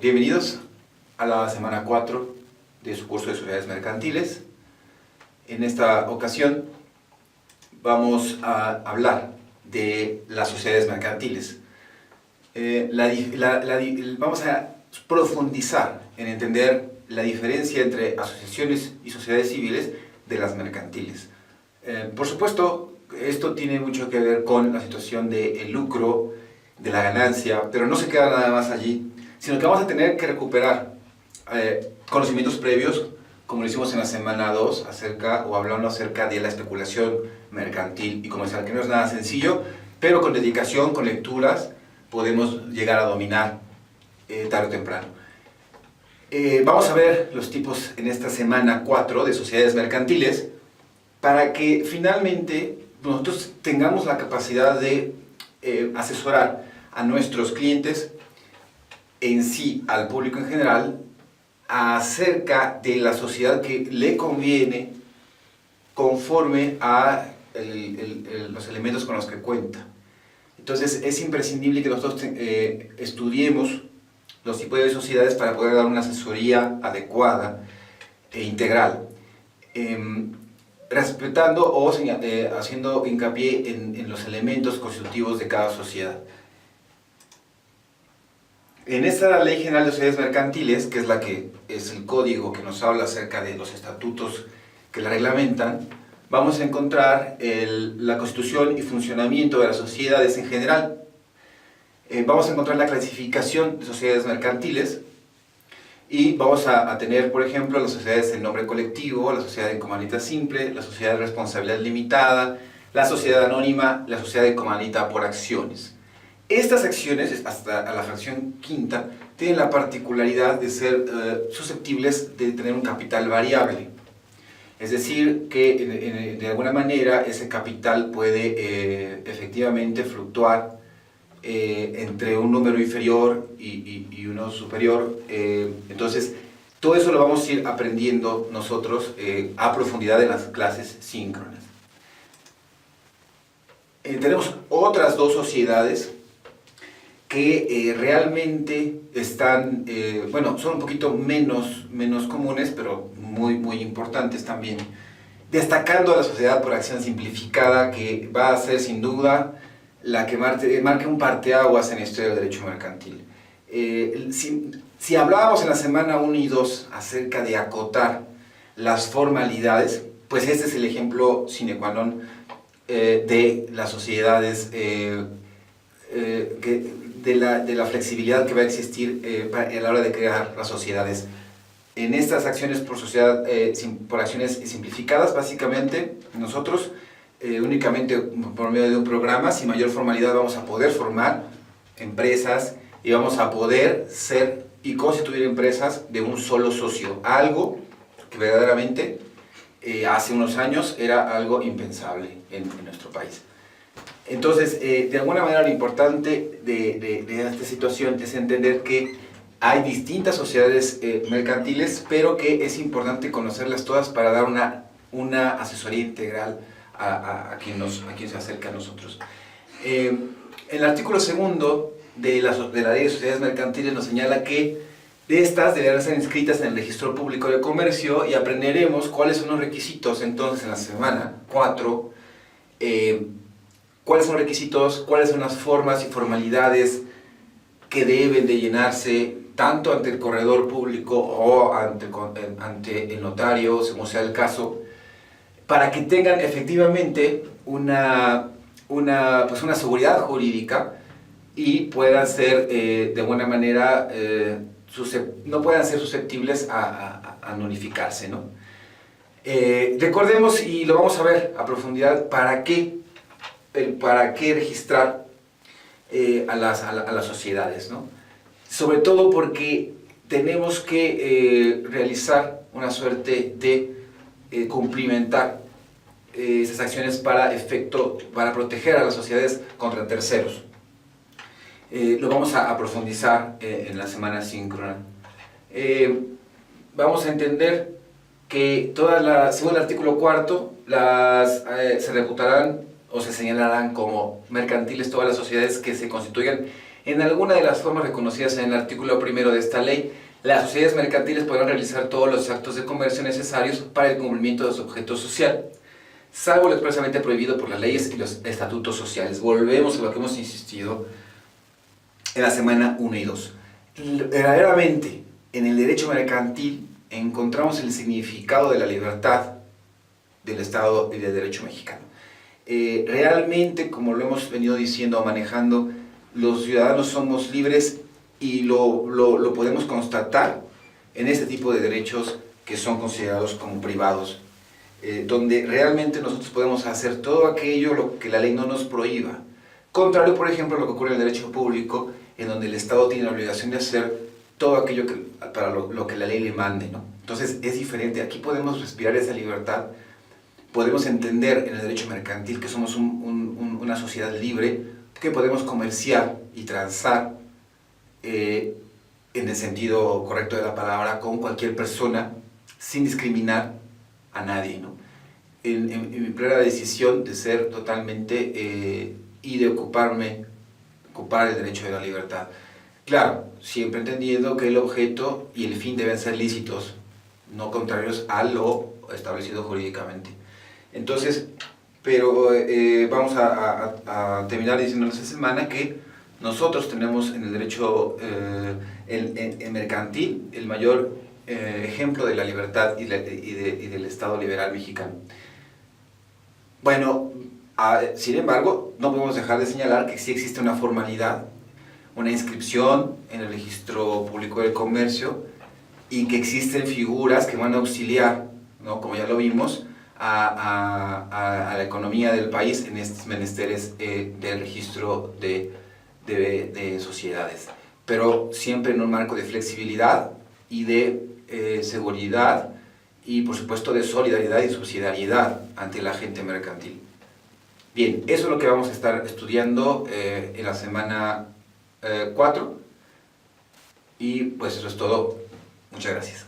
Bienvenidos a la semana 4 de su curso de sociedades mercantiles. En esta ocasión vamos a hablar de las sociedades mercantiles. Vamos a profundizar en entender la diferencia entre asociaciones y sociedades civiles de las mercantiles. Por supuesto, esto tiene mucho que ver con la situación del lucro, de la ganancia, pero no se queda nada más allí, sino que vamos a tener que recuperar conocimientos previos, como lo hicimos en la semana 2, hablando acerca de la especulación mercantil y comercial, que no es nada sencillo, pero con dedicación, con lecturas, podemos llegar a dominar tarde o temprano. Vamos a ver los tipos en esta semana 4 de sociedades mercantiles, para que finalmente nosotros tengamos la capacidad de asesorar a nuestros clientes, en sí, al público en general, acerca de la sociedad que le conviene conforme a los elementos con los que cuenta. Entonces es imprescindible que nosotros estudiemos los tipos de sociedades para poder dar una asesoría adecuada e integral, respetando o haciendo hincapié en los elementos constitutivos de cada sociedad. En esta Ley General de Sociedades Mercantiles, que es la que es el código que nos habla acerca de los estatutos que la reglamentan, vamos a encontrar la constitución y funcionamiento de las sociedades en general. Vamos a encontrar la clasificación de sociedades mercantiles y vamos a tener, por ejemplo, las sociedades en nombre colectivo, la sociedad en comanita simple, la sociedad de responsabilidad limitada, la sociedad anónima, la sociedad en comanita por acciones. Estas acciones, hasta la fracción quinta, tienen la particularidad de ser susceptibles de tener un capital variable. Es decir, que de alguna manera ese capital puede efectivamente fluctuar entre un número inferior y uno superior. Entonces, todo eso lo vamos a ir aprendiendo nosotros a profundidad en las clases síncronas. Tenemos otras dos sociedades que realmente están, son un poquito menos comunes, pero muy importantes también, destacando a la sociedad por acción simplificada, que va a ser sin duda la que marque un parteaguas en la historia del derecho mercantil. Si hablábamos en la semana 1 y 2 acerca de acotar las formalidades, pues este es el ejemplo sine qua non de las sociedades, de la flexibilidad que va a existir a la hora de crear las sociedades. En estas acciones por acciones simplificadas, básicamente, nosotros únicamente por medio de un programa, sin mayor formalidad, vamos a poder formar empresas y vamos a poder ser y constituir empresas de un solo socio, algo que verdaderamente hace unos años era algo impensable en nuestro país. Entonces, de alguna manera lo importante de esta situación es entender que hay distintas sociedades mercantiles, pero que es importante conocerlas todas para dar una asesoría integral a quien se acerca a nosotros. El artículo 2 de la Ley de Sociedades Mercantiles nos señala que de estas deberán ser inscritas en el Registro Público de Comercio, y aprenderemos cuáles son los requisitos entonces en la semana 4, cuáles son los requisitos, cuáles son las formas y formalidades que deben de llenarse tanto ante el corredor público o ante el notario, según sea el caso, para que tengan efectivamente una seguridad jurídica y puedan ser de buena manera, no puedan ser susceptibles a nulificarse, ¿no? Recordemos, y lo vamos a ver a profundidad, para qué registrar a las sociedades, ¿no? Sobre todo porque tenemos que realizar una suerte de cumplimentar esas acciones para proteger a las sociedades contra terceros. Lo vamos a profundizar en la semana síncrona. Vamos a entender que según el artículo 4, se reputarán o se señalarán como mercantiles todas las sociedades que se constituyan En alguna de las formas reconocidas en el artículo primero de esta ley, las sociedades mercantiles podrán realizar todos los actos de comercio necesarios para el cumplimiento de su objeto social, salvo lo expresamente prohibido por las leyes y los estatutos sociales. Volvemos a lo que hemos insistido en la semana 1 y 2. Verdaderamente, en el derecho mercantil encontramos el significado de la libertad del Estado y del derecho mexicano. Realmente, como lo hemos venido diciendo o manejando, los ciudadanos somos libres y lo podemos constatar en este tipo de derechos que son considerados como privados, donde realmente nosotros podemos hacer todo aquello lo que la ley no nos prohíba. Contrario, por ejemplo, a lo que ocurre en el derecho público, en donde el Estado tiene la obligación de hacer todo aquello para lo que la ley le mande, ¿no? Entonces es diferente, aquí podemos respirar esa libertad, podemos entender en el derecho mercantil que somos una sociedad libre, que podemos comerciar y transar en el sentido correcto de la palabra con cualquier persona sin discriminar a nadie, ¿no? En mi plena decisión de ser totalmente y de ocupar el derecho de la libertad. Claro, siempre entendiendo que el objeto y el fin deben ser lícitos, no contrarios a lo establecido jurídicamente. Entonces, pero vamos a terminar diciendo esta semana que nosotros tenemos en el derecho el mercantil el mayor ejemplo de la libertad y del Estado liberal mexicano. Bueno, sin embargo, no podemos dejar de señalar que sí existe una formalidad, una inscripción en el registro público del comercio y que existen figuras que van a auxiliar, ¿no?, como ya lo vimos, a la economía del país en estos menesteres del registro de sociedades, pero siempre en un marco de flexibilidad y de seguridad y por supuesto de solidaridad y subsidiariedad ante la agente mercantil. Bien, eso es lo que vamos a estar estudiando en la semana 4 y pues eso es todo. Muchas gracias.